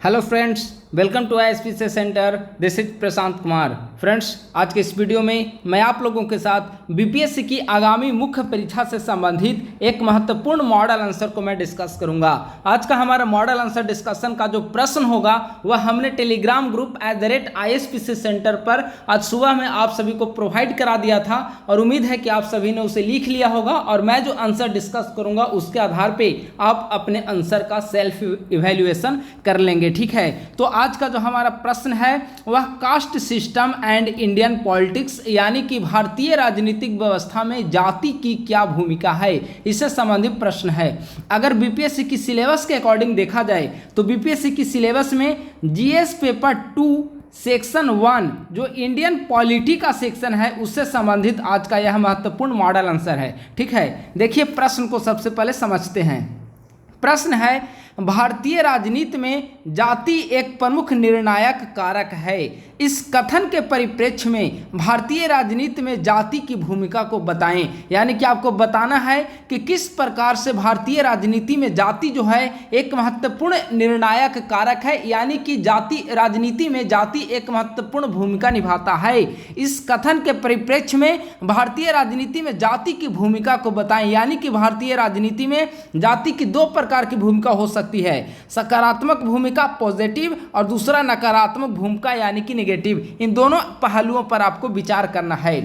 Hello friends, welcome to ISPC centre. This is Prashant Kumar. Friends, आज के इस वीडियो में मैं आप लोगों के साथ बीपीएससी की आगामी मुख्य परीक्षा से संबंधित एक महत्वपूर्ण मॉडल आंसर को मैं डिस्कस करूंगा। आज का हमारा मॉडल आंसर डिस्कशन का जो प्रश्न होगा वह हमने टेलीग्राम ग्रुप @ISPC सेंटर पर आज सुबह में आप सभी को प्रोवाइड करा दिया था और उम्मीद है कि आप सभी ने उसे लिख लिया होगा और मैं जो आंसर डिस्कस करूंगा उसके आधार पर आप अपने आंसर का सेल्फ इवेल्युएशन कर लेंगे। ठीक है, तो आज का जो हमारा प्रश्न है वह caste system and Indian politics यानी कि भारतीय राजनीतिक व्यवस्था में जाति की क्या भूमिका है, इससे संबंधित प्रश्न है। अगर बीपीएससी की सिलेबस के अकॉर्डिंग देखा जाए तो बीपीएससी की सिलेबस में जीएस पेपर 2 सेक्शन 1 जो इंडियन पॉलिटी का सेक्शन है उससे संबंधित आज का यह महत्वपूर्ण मॉडल आंसर है। ठीक है, देखिए प्रश्न को सबसे पहले समझते हैं। प्रश्न है, भारतीय राजनीति में जाति एक प्रमुख निर्णायक कारक है। इस कथन के परिप्रेक्ष्य में भारतीय राजनीति में जाति की भूमिका को बताएं। यानी कि आपको बताना है कि किस प्रकार से भारतीय राजनीति में जाति जो है एक महत्वपूर्ण निर्णायक कारक है, यानी कि जाति राजनीति में जाति एक महत्वपूर्ण भूमिका निभाता है। इस कथन के परिप्रेक्ष्य में भारतीय राजनीति में जाति की भूमिका को बताएं। यानी कि भारतीय राजनीति में जाति की दो प्रकार की भूमिका हो सकती है, सकारात्मक भूमिका पॉजिटिव और दूसरा नकारात्मक भूमिका यानी कि नेगेटिव। इन दोनों पहलुओं पर आपको विचार करना है।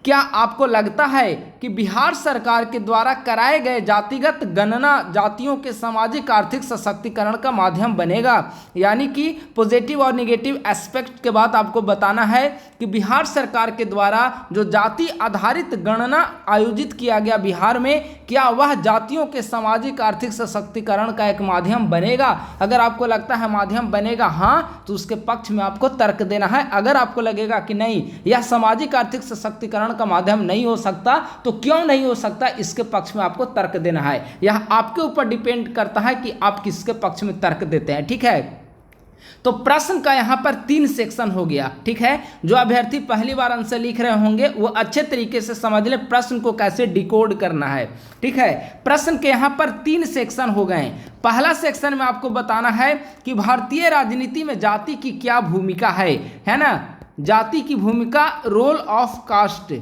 क्या आपको लगता है कि बिहार सरकार के द्वारा कराए गए जातिगत गणना जातियों के सामाजिक आर्थिक सशक्तिकरण का माध्यम बनेगा? यानी कि पॉजिटिव और नेगेटिव एस्पेक्ट के बाद आपको बताना है कि बिहार सरकार के द्वारा जो जाति आधारित गणना आयोजित किया गया बिहार में, क्या वह जातियों के सामाजिक आर्थिक सशक्तिकरण का एक माध्यम बनेगा? अगर आपको लगता है माध्यम बनेगा हाँ, तो उसके पक्ष में आपको तर्क देना है। अगर आपको लगेगा कि नहीं, यह सामाजिक आर्थिक सशक्तिकरण का माध्यम नहीं हो सकता, तो क्यों नहीं हो सकता, इसके पक्ष में आपको तर्क देना है। यह आपके ऊपर डिपेंड करता है कि आप किसके पक्ष में तर्क देते हैं। ठीक है, तो प्रश्न का यहां पर 3 सेक्शन हो गया। ठीक है, जो अभ्यर्थी पहली बार आंसर लिख रहे होंगे वो अच्छे तरीके से समझ ले प्रश्न को कैसे डिकोड करना है। ठीक है, प्रश्न के यहां पर 3 सेक्शन हो गए। पहला सेक्शन में आपको बताना है कि भारतीय राजनीति में जाति की क्या भूमिका है ना, जाति की भूमिका, रोल ऑफ कास्ट,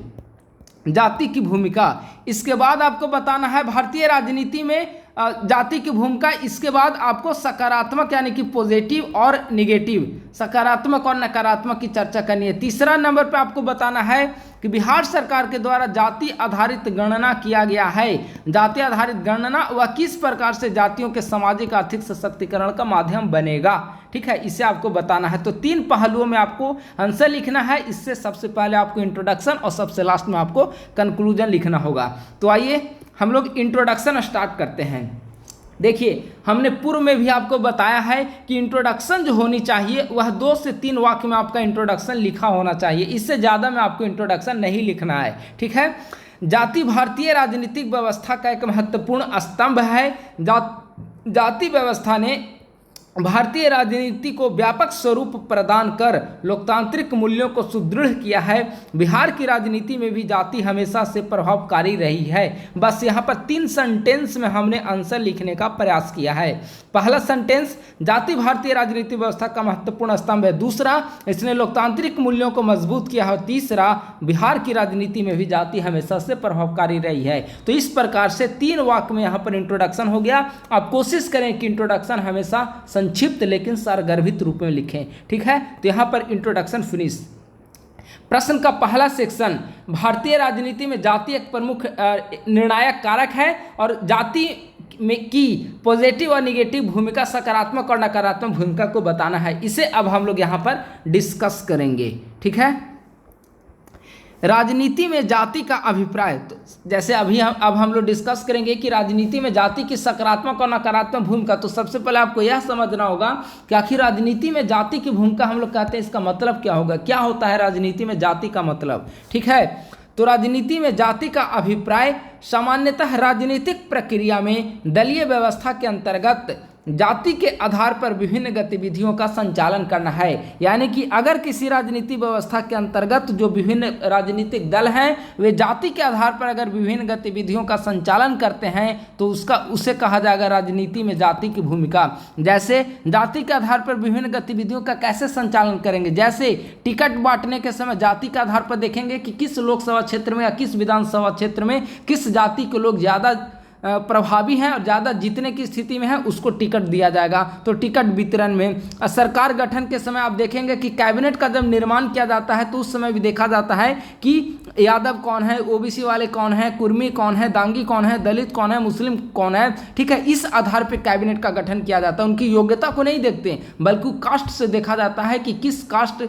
जाति की भूमिका। इसके बाद आपको बताना है भारतीय राजनीति में जाति की भूमिका। इसके बाद आपको सकारात्मक यानी कि पॉजिटिव और नेगेटिव, सकारात्मक और नकारात्मक की चर्चा करनी है। तीसरा नंबर पे आपको बताना है कि बिहार सरकार के द्वारा जाति आधारित गणना किया गया है। जाति आधारित गणना वह किस प्रकार से जातियों के सामाजिक आर्थिक सशक्तिकरण का माध्यम बनेगा। ठीक है, इसे आपको बताना है। तो 3 पहलुओं में आपको आंसर लिखना है। इससे सबसे पहले आपको इंट्रोडक्शन और सबसे लास्ट में आपको कंक्लूजन लिखना होगा। तो आइए हम लोग इंट्रोडक्शन स्टार्ट करते हैं। देखिए, हमने पूर्व में भी आपको बताया है कि इंट्रोडक्शन जो होनी चाहिए वह 2 से 3 वाक्य में आपका इंट्रोडक्शन लिखा होना चाहिए। इससे ज़्यादा में आपको इंट्रोडक्शन नहीं लिखना है। ठीक है, जाति भारतीय राजनीतिक व्यवस्था का एक महत्वपूर्ण स्तंभ है। जाति व्यवस्था ने भारतीय राजनीति को व्यापक स्वरूप प्रदान कर लोकतांत्रिक मूल्यों को सुदृढ़ किया है। बिहार की राजनीति में भी जाति हमेशा से प्रभावकारी रही है। बस यहाँ पर 3 सेंटेंस में हमने आंसर लिखने का प्रयास किया है। पहला सेंटेंस, जाति भारतीय राजनीति व्यवस्था का महत्वपूर्ण स्तंभ है। दूसरा, इसने लोकतांत्रिक मूल्यों को मजबूत किया है। तीसरा, बिहार की राजनीति में भी जाति हमेशा से प्रभावकारी रही है। तो इस प्रकार से 3 वाक्य में यहाँ पर इंट्रोडक्शन हो गया। आप कोशिश करें कि इंट्रोडक्शन हमेशा संक्षिप्त लेकिन सारगर्भित रूप में लिखें। ठीक है, तो यहाँ पर इंट्रोडक्शन फिनिश। प्रश्न का पहला सेक्शन, भारतीय राजनीति में जाति एक प्रमुख निर्णायक कारक है और जाति में की पॉजिटिव और नेगेटिव भूमिका, सकारात्मक और नकारात्मक भूमिका को बताना है। इसे अब हम लोग यहाँ पर डिस्कस करेंगे। ठीक है, राजनीति में जाति का अभिप्राय। तो जैसे अब हम लोग डिस्कस करेंगे कि राजनीति में जाति की सकारात्मक और नकारात्मक भूमिका। तो सबसे पहले आपको यह समझना होगा कि आखिर राजनीति में जाति की भूमिका हम लोग कहते हैं, इसका मतलब क्या होगा, क्या होता है राजनीति में जाति का मतलब। ठीक है, तो राजनीति में जाति का अभिप्राय सामान्यतः राजनीतिक प्रक्रिया में दलीय व्यवस्था के अंतर्गत जाति के आधार पर विभिन्न गतिविधियों का संचालन करना है। यानी कि अगर किसी राजनीति व्यवस्था के अंतर्गत जो विभिन्न राजनीतिक दल हैं वे जाति के आधार पर अगर विभिन्न गतिविधियों का संचालन करते हैं तो उसे कहा जाएगा राजनीति में जाति की भूमिका। जैसे जाति के आधार पर विभिन्न गतिविधियों का कैसे संचालन करेंगे, जैसे टिकट बांटने के समय जाति के आधार पर देखेंगे कि किस लोकसभा क्षेत्र में या किस विधानसभा क्षेत्र में किस जाति के लोग ज़्यादा प्रभावी हैं और ज़्यादा जीतने की स्थिति में है, उसको टिकट दिया जाएगा। तो टिकट वितरण में सरकार गठन के समय आप देखेंगे कि कैबिनेट का जब निर्माण किया जाता है तो उस समय भी देखा जाता है कि यादव कौन है, ओबीसी वाले कौन है, कुर्मी कौन है, दांगी कौन है, दलित कौन है, मुस्लिम कौन है, ठीक है। इस आधार पर कैबिनेट का गठन किया जाता है। उनकी योग्यता को नहीं देखते बल्कि कास्ट से देखा जाता है कि किस कास्ट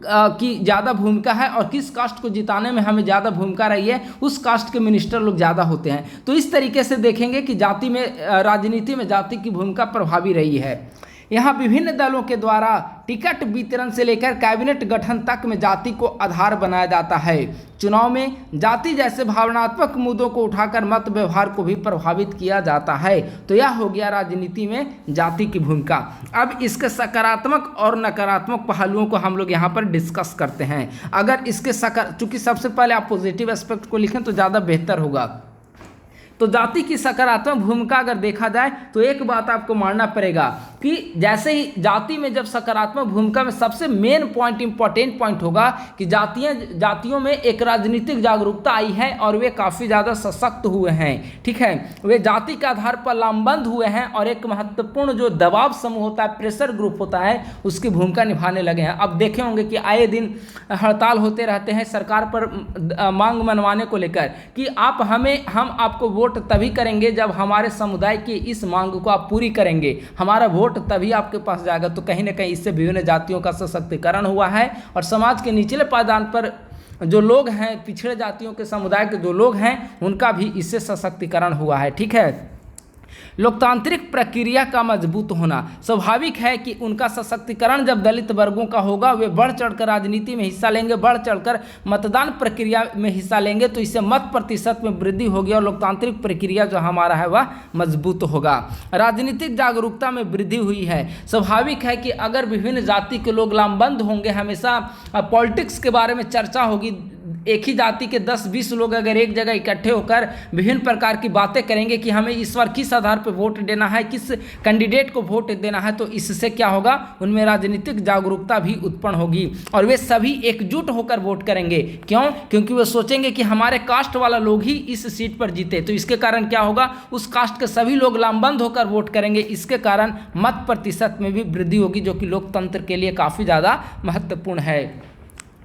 की ज़्यादा भूमिका है और किस कास्ट को जिताने में हमें ज़्यादा भूमिका रही है, उस कास्ट के मिनिस्टर लोग ज़्यादा होते हैं। तो इस तरीके से देखेंगे कि जाति में राजनीति में जाति की भूमिका प्रभावी रही है। यहाँ विभिन्न दलों के द्वारा टिकट वितरण से लेकर कैबिनेट गठन तक में जाति को आधार बनाया जाता है। चुनाव में जाति जैसे भावनात्मक मुद्दों को उठाकर मत व्यवहार को भी प्रभावित किया जाता है। तो यह हो गया राजनीति में जाति की भूमिका। अब इसके सकारात्मक और नकारात्मक पहलुओं को हम लोग यहाँ पर डिस्कस करते हैं। अगर इसके चूंकि सबसे पहले आप पॉजिटिव एस्पेक्ट को लिखें तो ज़्यादा बेहतर होगा। तो जाति की सकारात्मक भूमिका अगर देखा जाए तो एक बात आपको मानना पड़ेगा कि जैसे ही जाति में जब सकारात्मक भूमिका में सबसे मेन पॉइंट इंपॉर्टेंट पॉइंट होगा कि जातियों में एक राजनीतिक जागरूकता आई है और वे काफ़ी ज़्यादा सशक्त हुए हैं, ठीक है। वे जाति के आधार पर लामबंद हुए हैं और एक महत्वपूर्ण जो दबाव समूह होता है, प्रेशर ग्रुप होता है, उसकी भूमिका निभाने लगे हैं। अब देखे होंगे कि आए दिन हड़ताल होते रहते हैं सरकार पर मांग मनवाने को लेकर कि हम आपको वोट तभी करेंगे जब हमारे समुदाय की इस मांग को आप पूरी करेंगे, हमारा वोट तभी आपके पास जाएगा। तो कहीं ना कहीं इससे विभिन्न जातियों का सशक्तिकरण हुआ है और समाज के निचले पायदान पर जो लोग हैं, पिछड़े जातियों के समुदाय के जो लोग हैं, उनका भी इससे सशक्तिकरण हुआ है, ठीक है। लोकतांत्रिक प्रक्रिया का मजबूत होना, स्वाभाविक है कि उनका सशक्तिकरण जब दलित वर्गों का होगा, वे बढ़ चढ़कर राजनीति में हिस्सा लेंगे, बढ़ चढ़कर मतदान प्रक्रिया में हिस्सा लेंगे, तो इससे मत प्रतिशत में वृद्धि होगी और लोकतांत्रिक प्रक्रिया जो हमारा है वह मजबूत होगा। राजनीतिक जागरूकता में वृद्धि हुई है। स्वाभाविक है कि अगर विभिन्न जाति के लोग लामबंद होंगे, हमेशा पॉलिटिक्स के बारे में चर्चा होगी, एक ही जाति के 10-20 लोग अगर एक जगह इकट्ठे होकर विभिन्न प्रकार की बातें करेंगे कि हमें इस बार किस आधार पर वोट देना है, किस कैंडिडेट को वोट देना है, तो इससे क्या होगा, उनमें राजनीतिक जागरूकता भी उत्पन्न होगी और वे सभी एकजुट होकर वोट करेंगे। क्यों? क्योंकि वे सोचेंगे कि हमारे कास्ट वाला लोग ही इस सीट पर जीते। तो इसके कारण क्या होगा, उस कास्ट के सभी लोग लामबंद होकर वोट करेंगे। इसके कारण मत प्रतिशत में भी वृद्धि होगी, जो कि लोकतंत्र के लिए काफ़ी ज़्यादा महत्वपूर्ण है।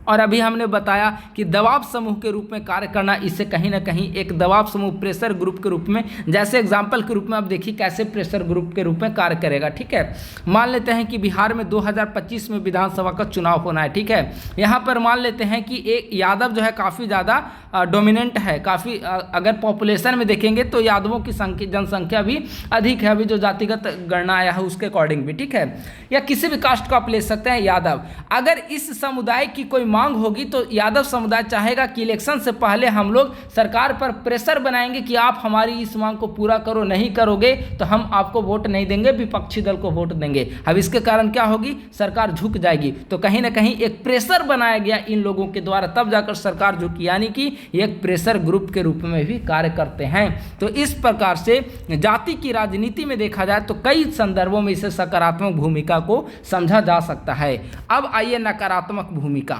और अभी हमने बताया कि दबाव समूह के रूप में कार्य करना, इससे कहीं ना कहीं एक दबाव समूह प्रेशर ग्रुप के रूप में, जैसे एग्जाम्पल के रूप में आप देखिए कैसे प्रेशर ग्रुप के रूप में कार्य करेगा, ठीक है। मान लेते हैं कि बिहार में 2025 में विधानसभा का चुनाव होना है, ठीक है। यहाँ पर मान लेते हैं कि एक यादव जो है काफ़ी ज़्यादा डोमिनेंट है, काफ़ी अगर पॉपुलेशन में देखेंगे तो यादवों की जनसंख्या भी अधिक है, अभी जो जातिगत गणना आया है उसके अकॉर्डिंग भी, ठीक है। या किसी भी कास्ट को आप ले सकते हैं यादव। अगर इस समुदाय की कोई मांग होगी तो यादव समुदाय चाहेगा कि इलेक्शन से पहले हम लोग सरकार पर प्रेशर बनाएंगे कि आप हमारी इस मांग को पूरा करो, नहीं करोगे तो हम आपको वोट नहीं देंगे, विपक्षी दल को वोट देंगे। अब इसके कारण क्या होगी, सरकार झुक जाएगी। तो कहीं ना कहीं एक प्रेशर बनाया गया इन लोगों के द्वारा, तब जाकर सरकार झुकी, यानी कि एक प्रेशर ग्रुप के रूप में भी कार्य करते हैं। तो इस प्रकार से जाति की राजनीति में देखा जाए तो कई संदर्भों में इसे सकारात्मक भूमिका को समझा जा सकता है। अब आइए नकारात्मक भूमिका।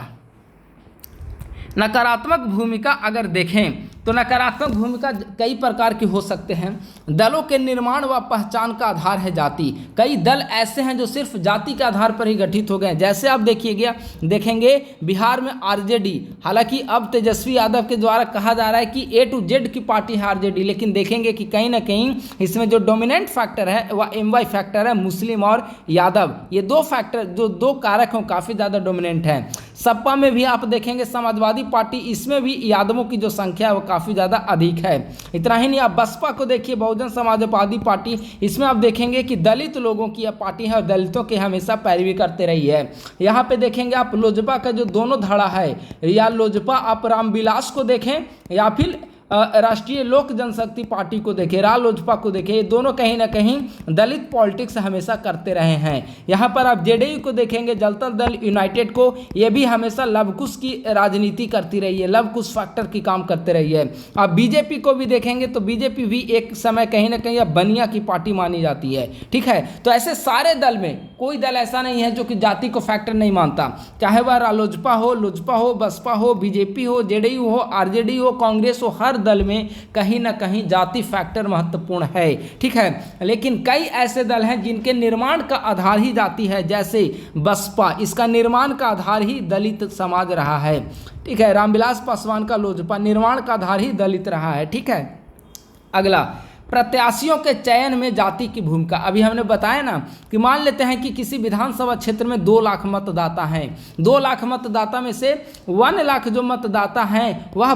नकारात्मक भूमिका अगर देखें तो नकारात्मक भूमिका कई प्रकार की हो सकते हैं। दलों के निर्माण व पहचान का आधार है जाति। कई दल ऐसे हैं जो सिर्फ जाति के आधार पर ही गठित हो गए हैं। जैसे आप देखेंगे बिहार में आरजेडी, हालांकि अब तेजस्वी यादव के द्वारा कहा जा रहा है कि A to Z की पार्टी है आरजेडी, लेकिन देखेंगे कि कहीं ना कहीं इसमें जो डोमिनेंट फैक्टर है वह MY फैक्टर है, मुस्लिम और यादव। ये दो फैक्टर, जो दो कारक हैं, काफ़ी ज़्यादा डोमिनेंट हैं। सपा में भी आप देखेंगे समाजवादी पार्टी, इसमें भी यादवों की जो संख्या है वो काफ़ी ज़्यादा अधिक है। इतना ही नहीं, आप बसपा को देखिए, बहुजन समाजवादी पार्टी, इसमें आप देखेंगे कि दलित लोगों की यह पार्टी है और दलितों की हमेशा पैरवी करते रही है। यहाँ पे देखेंगे आप लोजपा का जो दोनों धड़ा है, या लोजपा आप रामविलास को देखें या फिर राष्ट्रीय लोक जनशक्ति पार्टी को देखें, रालोजपा को देखें, ये दोनों कहीं ना कहीं दलित पॉलिटिक्स हमेशा करते रहे हैं। यहाँ पर आप जेडीयू को देखेंगे, जनता दल यूनाइटेड को, ये भी हमेशा लवकुश की राजनीति करती रही है, लवकुश फैक्टर की काम करते रही है। आप बीजेपी को भी देखेंगे तो बीजेपी भी एक समय कहीं ना कहीं अब बनिया की पार्टी मानी जाती है, ठीक है। तो ऐसे सारे दल में कोई दल ऐसा नहीं है जो कि जाति को फैक्टर नहीं मानता, चाहे वह रालोजपा हो, लोजपा हो, बसपा हो, बीजेपी हो, जेडीयू हो, आरजेडी हो, कांग्रेस हो, हर दल में कहीं ना कहीं जाति फैक्टर महत्वपूर्ण है, ठीक है। लेकिन कई ऐसे दल हैं जिनके निर्माण का आधार ही जाति है, जैसे बसपा, इसका निर्माण का आधार ही दलित समाज रहा है, ठीक है। रामविलास पासवान का लोजपा निर्माण का आधार ही दलित रहा है, ठीक है। अगला, प्रत्याशियों के चयन में जाति की भूमिका। अभी हमने बताया ना कि मान लेते हैं कि किसी विधानसभा क्षेत्र में 2 लाख मतदाता हैं, 2 लाख मतदाता में से 1 लाख जो मतदाता हैं वह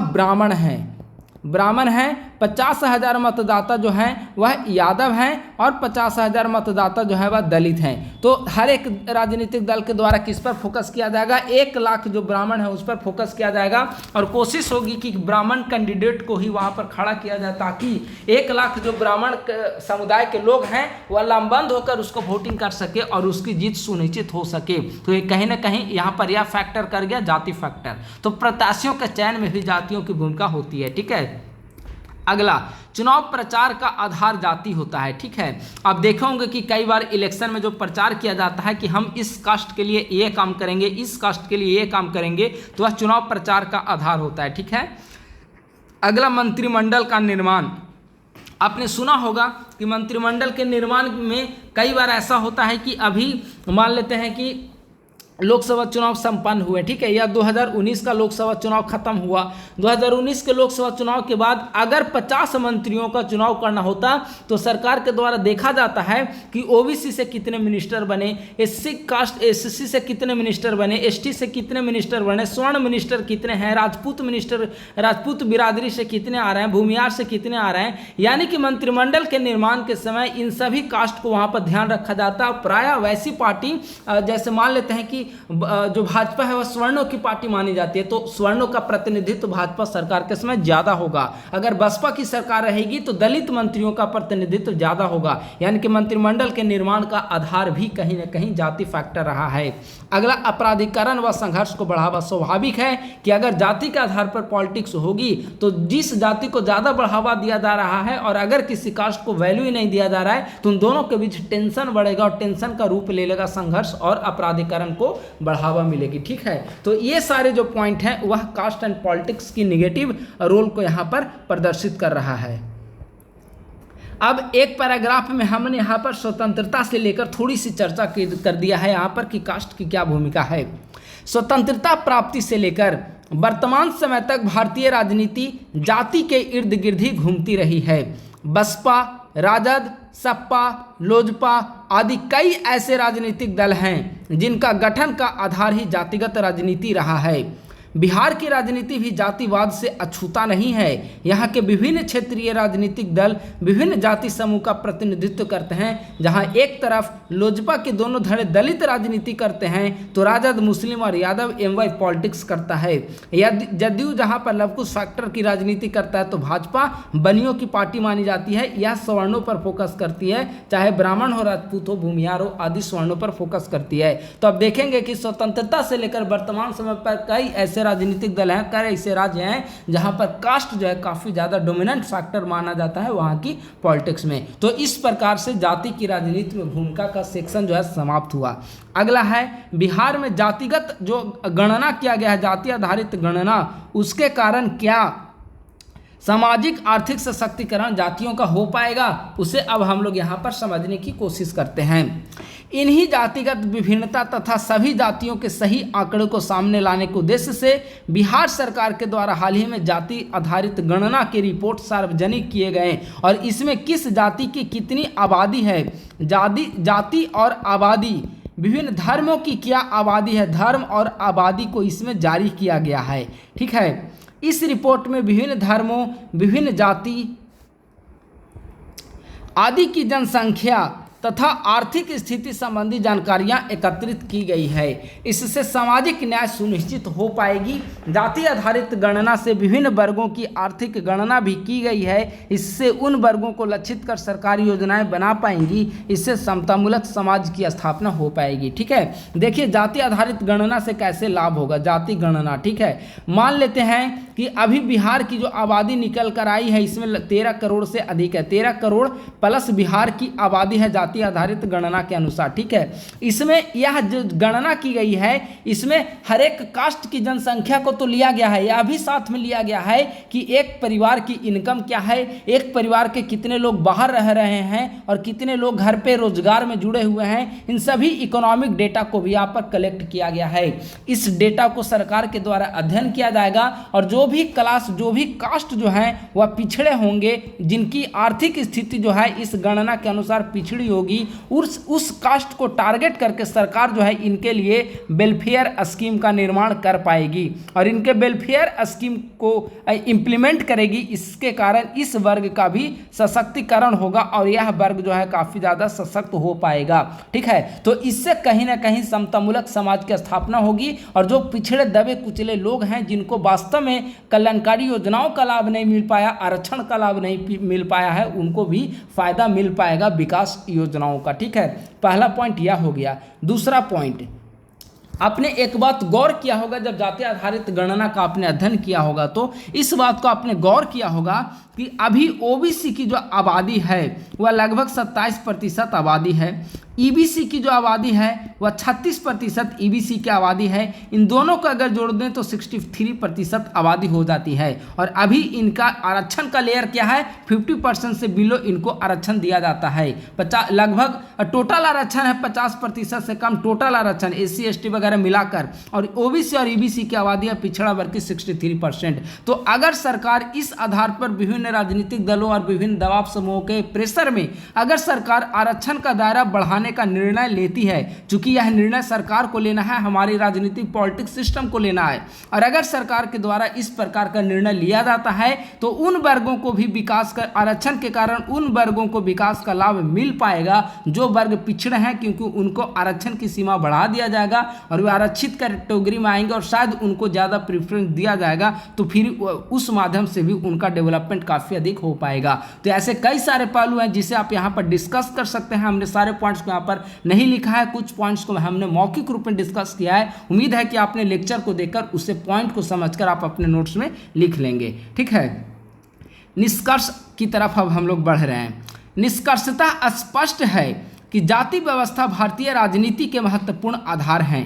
ब्राह्मण हैं, 50,000 मतदाता जो हैं वह यादव हैं और 50,000 मतदाता जो है वह दलित हैं। तो हर एक राजनीतिक दल के द्वारा किस पर फोकस किया जाएगा? 1 लाख जो ब्राह्मण है उस पर फोकस किया जाएगा और कोशिश होगी कि ब्राह्मण कैंडिडेट को ही वहाँ पर खड़ा किया जाए, ताकि 1 लाख जो ब्राह्मण समुदाय के लोग हैं वह लामबंद होकर उसको वोटिंग कर सके और उसकी जीत सुनिश्चित हो सके। तो ये कहीं ना कहीं यहाँ पर यह फैक्टर कर गया, जाति फैक्टर। तो प्रत्याशियों के चयन में भी जातियों की भूमिका होती है, ठीक है। अगला, चुनाव प्रचार का आधार जाति होता है, ठीक है। आप देखे होंगे कि कई बार इलेक्शन में जो प्रचार किया जाता है कि हम इस कास्ट के लिए ये काम करेंगे, इस कास्ट के लिए ये काम करेंगे, तो वह चुनाव प्रचार का आधार होता है, ठीक है। अगला, मंत्रिमंडल का निर्माण। आपने सुना होगा कि मंत्रिमंडल के निर्माण में कई बार ऐसा होता है कि अभी मान लेते हैं कि लोकसभा चुनाव संपन्न हुए, ठीक है, या 2019 का लोकसभा चुनाव खत्म हुआ। 2019 के लोकसभा चुनाव के बाद अगर 50 मंत्रियों का चुनाव करना होता तो सरकार के द्वारा देखा जाता है कि ओबीसी से कितने मिनिस्टर बने, एससी से कितने मिनिस्टर बने, एसटी से कितने मिनिस्टर बने, स्वर्ण मिनिस्टर कितने हैं, राजपूत बिरादरी से कितने आ रहे हैं, भूमियार से कितने आ रहे हैं। यानी कि मंत्रिमंडल के निर्माण के समय इन सभी कास्ट को वहाँ पर ध्यान रखा जाता है। प्रायः वैसी पार्टी जैसे मान लेते हैं कि जो भाजपा है वह स्वर्णों की पार्टी मानी जाती है, तो स्वर्णों का प्रतिनिधित्व भाजपा सरकार के समय ज्यादा होगा। अगर बसपा की सरकार रहेगी तो दलित मंत्रियों का प्रतिनिधित्व ज्यादा होगा। यानी कि मंत्रिमंडल के निर्माण का आधार भी कहीं ना कहीं जाति फैक्टर रहा है। अगला, अपराधीकरण व संघर्ष को बढ़ावा। स्वाभाविक है कि अगर जाति के आधार पर पॉलिटिक्स होगी तो जिस जाति को ज्यादा बढ़ावा दिया जा रहा है और अगर किसी कास्ट को वैल्यू ही नहीं दिया जा रहा है तो उन दोनों के बीच टेंशन बढ़ेगा और टेंशन का रूप ले लेगा संघर्ष और अपराधीकरण को बढ़ावा मिलेगी, ठीक है। तो ये सारे जो पॉइंट हैं वह कास्ट एंड पॉलिटिक्स की निगेटिव रोल को यहाँ पर प्रदर्शित कर रहा है। अब एक पैराग्राफ में हमने यहाँ पर स्वतंत्रता से लेकर थोड़ी सी चर्चा कर दिया है यहाँ पर कि कास्ट की क्या भूमिका है। स्वतंत्रता प्राप्ति से लेकर वर्तमान समय तक भारतीय राजनीति जाति के इर्द गिर्द ही घूमती रही है। बसपा, राजद, सपा, लोजपा आदि कई ऐसे राजनीतिक दल हैं जिनका गठन का आधार ही जातिगत राजनीति रहा है। बिहार की राजनीति भी जातिवाद से अछूता नहीं है। यहाँ के विभिन्न क्षेत्रीय राजनीतिक दल विभिन्न जाति समूह का प्रतिनिधित्व करते हैं। जहाँ एक तरफ लोजपा के दोनों धड़े दलित राजनीति करते हैं तो राजद मुस्लिम और यादव एमवाई पॉलिटिक्स करता है। जदयू जहाँ पर लवकुश फैक्टर की राजनीति करता है तो भाजपा बनियों की पार्टी मानी जाती है। यह सवर्णों पर फोकस करती है, चाहे ब्राह्मण हो, राजपूत हो, भूमियार हो आदि सवर्णों पर फोकस करती है। तो अब देखेंगे कि स्वतंत्रता से लेकर वर्तमान समय पर कई ऐसे राजनीतिक दल हैं, कई ऐसे राज्य हैं जहां पर कास्ट जो है काफी ज्यादा डोमिनेंट फैक्टर माना जाता है वहां की पॉलिटिक्स में। तो इस प्रकार से जाति की राजनीति में भूमिका का सेक्शन जो है समाप्त हुआ। अगला है बिहार में जातिगत जो गणना किया गया है, जाति आधारित गणना, उसके कारण क्या सामाजिक आर्थिक सशक्तिकरण जातियों का हो पाएगा, उसे अब हम लोग यहाँ पर समझने की कोशिश करते हैं। इन्हीं जातिगत विभिन्नता तथा सभी जातियों के सही आंकड़ों को सामने लाने के उद्देश्य से बिहार सरकार के द्वारा हाल ही में जाति आधारित गणना की रिपोर्ट सार्वजनिक किए गए और इसमें किस जाति की कितनी आबादी है, जाति और आबादी, विभिन्न धर्मों की क्या आबादी है, धर्म और आबादी को इसमें जारी किया गया है। ठीक है, इस रिपोर्ट में विभिन्न धर्मों, विभिन्न जाति आदि की जनसंख्या तथा आर्थिक स्थिति संबंधी जानकारियां एकत्रित की गई है। इससे सामाजिक न्याय सुनिश्चित हो पाएगी। जाति आधारित गणना से विभिन्न वर्गों की आर्थिक गणना भी की गई है। इससे उन वर्गों को लक्षित कर सरकारी योजनाएं बना पाएंगी। इससे समतामूलक समाज की स्थापना हो पाएगी। ठीक है, देखिए जाति आधारित गणना से कैसे लाभ होगा, जाति गणना। ठीक है, मान लेते हैं कि अभी बिहार की जो आबादी निकल कर आई है इसमें 13 करोड़ से अधिक है, 13 करोड़ प्लस बिहार की आबादी है जाति आधारित गणना के अनुसार। ठीक है, इसमें यह जो गणना की गई है इसमें हर एक कास्ट की जनसंख्या को तो लिया गया है, यह भी साथ में लिया गया है कि एक परिवार की इनकम क्या है, एक परिवार के कितने लोग बाहर रह रहे हैं और कितने लोग घर पे रोजगार में जुड़े हुए हैं। इन सभी इकोनॉमिक डेटा को भी यहाँ पर कलेक्ट किया गया है। इस डेटा को सरकार के द्वारा अध्ययन किया जाएगा और जो भी क्लास, जो भी कास्ट जो है वह पिछड़े होंगे, जिनकी आर्थिक स्थिति जो है इस गणना के अनुसार पिछड़ी होगी, उस कास्ट को टारगेट करके सरकार जो है इनके लिए वेलफेयर स्कीम का निर्माण कर पाएगी और इनके वेलफेयर स्कीम को इंप्लीमेंट करेगी। इसके कारण इस वर्ग का भी सशक्तिकरण होगा और यह वर्ग जो है काफी ज्यादा सशक्त हो पाएगा। ठीक है, तो इससे कहीं ना कहीं समतामूलक समाज की स्थापना होगी और जो पिछड़े दबे कुचले लोग हैं जिनको वास्तव में कल्याणकारी योजनाओं का लाभ नहीं मिल पाया, आरक्षण का लाभ नहीं मिल पाया है, उनको भी फायदा मिल पाएगा विकास योजनाओं का। ठीक है, पहला पॉइंट यह हो गया। दूसरा पॉइंट, आपने एक बात गौर किया होगा, जब जाति आधारित गणना का आपने अध्ययन किया होगा तो इस बात को आपने गौर किया होगा कि अभी ओबीसी की जो आबादी है वह लगभग 27% आबादी है। ईबीसी की जो आबादी है वह 36% ईबीसी की आबादी है। इन दोनों को अगर जोड़ दें तो 63% आबादी हो जाती है और अभी इनका आरक्षण का लेयर क्या है, 50% से बिलो इनको आरक्षण दिया जाता है। लगभग टोटल आरक्षण है 50% से कम टोटल आरक्षण एससी एसटी वगैरह मिलाकर, और ओबीसी और ईबीसी की आबादी है पिछड़ा वर्ग की 63%। तो अगर सरकार इस आधार पर विभिन्न राजनीतिक दलों और विभिन्न दबाव समूहों के प्रेशर में अगर सरकार आरक्षण का दायरा बढ़ाने का निर्णय लेती है, चूंकि यह निर्णय सरकार को लेना है, हमारी राजनीतिक पॉलिटिक्स सिस्टम को लेना है, और अगर सरकार के द्वारा इस प्रकार का निर्णय लिया जाता है तो उन वर्गों को भी विकास का, आरक्षण के कारण उन वर्गों को विकास का लाभ मिल पाएगा जो वर्ग पिछड़े हैं, क्योंकि उनको आरक्षण की सीमा बढ़ा दिया जाएगा और वे आरक्षित कैटेगरी में आएंगे और शायद उनको ज़्यादा प्रेफरेंस दिया जाएगा, तो फिर उस माध्यम से भी उनका डेवलपमेंट काफ़ी अधिक हो पाएगा। तो ऐसे कई सारे पहलू हैं जिसे आप यहाँ पर डिस्कस कर सकते हैं। हमने सारे पॉइंट्स को यहाँ पर नहीं लिखा है, कुछ पॉइंट्स को हमने मौखिक रूप में डिस्कस किया है। उम्मीद है कि आपने लेक्चर को देखकर उससे पॉइंट को समझकर आप अपने नोट्स में लिख लेंगे। ठीक है, निष्कर्ष की तरफ अब हम लोग बढ़ रहे हैं। निष्कर्षतः स्पष्ट है कि जाति व्यवस्था भारतीय राजनीति के महत्वपूर्ण आधार हैं।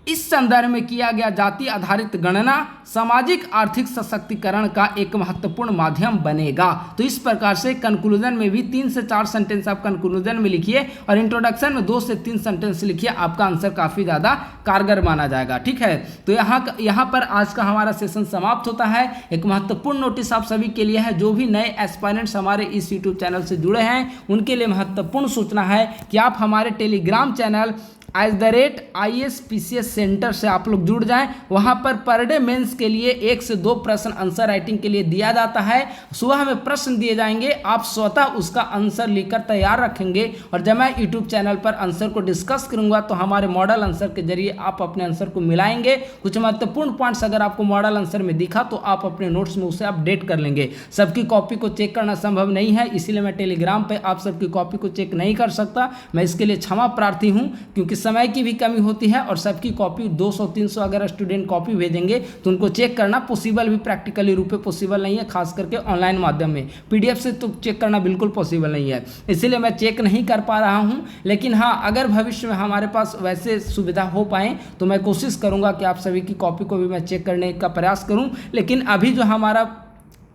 इस संदर्भ में किया गया जाति आधारित गणना सामाजिक आर्थिक सशक्तिकरण का एक महत्वपूर्ण माध्यम बनेगा। तो इस प्रकार से कंक्लूजन में भी 3 से 4 सेंटेंस आप कंक्लूजन में लिखिए और इंट्रोडक्शन में 2 से 3 सेंटेंस लिखिए, आपका आंसर काफ़ी ज़्यादा कारगर माना जाएगा। ठीक है, तो यहाँ पर आज का हमारा सेशन समाप्त होता है। एक महत्वपूर्ण नोटिस आप सभी के लिए है, जो भी नए एस्पायरेंट्स हमारे इस यूट्यूब चैनल से जुड़े हैं उनके लिए महत्वपूर्ण सूचना है कि आप हमारे टेलीग्राम चैनल @ISPCS सेंटर से आप लोग जुड़ जाएं। वहां पर डे मेंस के लिए 1 से 2 प्रश्न आंसर राइटिंग के लिए दिया जाता है। सुबह में प्रश्न दिए जाएंगे, आप स्वतः उसका आंसर लिखकर तैयार रखेंगे और जब मैं यूट्यूब चैनल पर आंसर को डिस्कस करूंगा तो हमारे मॉडल आंसर के जरिए आप अपने आंसर को मिलाएंगे। कुछ महत्वपूर्ण पॉइंट्स अगर आपको मॉडल आंसर में दिखा तो आप अपने नोट्स में उसे अपडेट कर लेंगे। सबकी कॉपी को चेक करना संभव नहीं है, इसीलिए मैं टेलीग्राम पर आप सबकी कॉपी को चेक नहीं कर सकता। मैं इसके लिए क्षमा प्रार्थी हूँ, क्योंकि समय की भी कमी होती है और सबकी कॉपी 200-300 अगर स्टूडेंट कॉपी भेजेंगे तो उनको चेक करना पॉसिबल भी प्रैक्टिकली रूप में पॉसिबल नहीं है, खास करके ऑनलाइन माध्यम में। पीडीएफ से तो चेक करना बिल्कुल पॉसिबल नहीं है, इसीलिए मैं चेक नहीं कर पा रहा हूं। लेकिन हाँ, अगर भविष्य में हमारे पास वैसे सुविधा हो पाए तो मैं कोशिश करूंगा कि आप सभी की कॉपी को भी मैं चेक करने का प्रयास करूँ। लेकिन अभी जो हमारा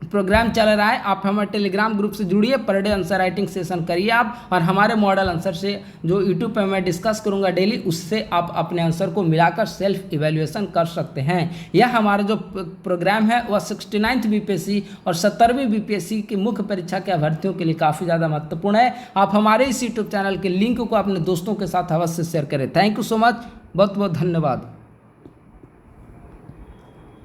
प्रोग्राम चल रहा है, आप हमारे टेलीग्राम ग्रुप से जुड़िए, per day answer writing session करिए आप, और हमारे मॉडल आंसर से जो यूट्यूब पर मैं डिस्कस करूंगा डेली, उससे आप अपने आंसर को मिलाकर सेल्फ इवैल्यूएशन कर सकते हैं। यह हमारा जो प्रोग्राम है वह 69th बीपीएससी और 70वीं बीपीएससी की मुख्य परीक्षा के अभ्यर्थियों के लिए काफ़ी ज़्यादा महत्वपूर्ण है। आप हमारे इस यूट्यूब चैनल के लिंक को अपने दोस्तों के साथ अवश्य शेयर करें। थैंक यू सो मच, बहुत बहुत धन्यवाद।